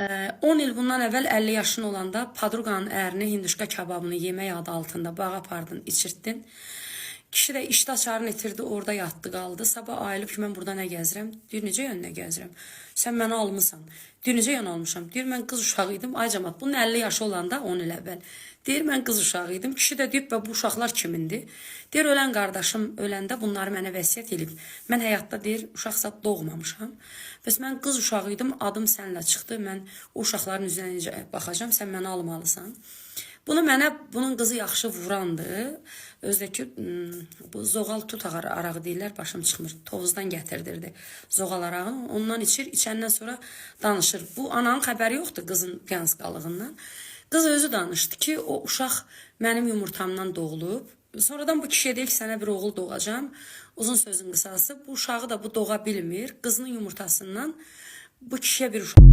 10 il bundan əvvəl 50 yaşın olanda padruqanın ərini hinduşka kababını yemək adı altında bağa apardın, içirtdin. Kişi də iştah çarını itirdi, orada yatdı qaldı. Sabah ayılıb ki, mən burada nə gəzirəm? Deyir, necə yönünə gəzirəm? Sən məni almısan. Deyir, necə yön almışam? Deyir, mən qız uşağı idim. Ay cəmat, bunun 50 yaşı olanda 10 il əvvəl. Deyir, mən qız uşağı idim. Kişi də deyib, bu uşaqlar kimindir? Deyir, ölən qardaşım öləndə bunları mənə vəsiyyət edib. Mən həyatda deyir, uşaqsa doğmamışam. Bəs mən qız uşağı idim, adım sənlə çıxdı. Mən o uşaqların üzünə necə baxacam, sən məni almalısan. Bunun qızı yaxşı vurandı. Özdəki bu zoğal tut arağı deyirlər, başım çıxmır. Tovuzdan gətirdirdi zoğal arağını. Ondan içir, içəndən sonra danışır. Bu ananın xəbəri yoxdur qızın piyansqalığından. Qız özü danışdı ki, o uşaq mənim yumurtamdan doğulub. Sonradan bu kişiyə deyir ki, sənə bir oğul doğacam. Uzun sözün qısası, bu uşağı da bu doğa bilmir. Qızının yumurtasından bu kişiyə bir uşaq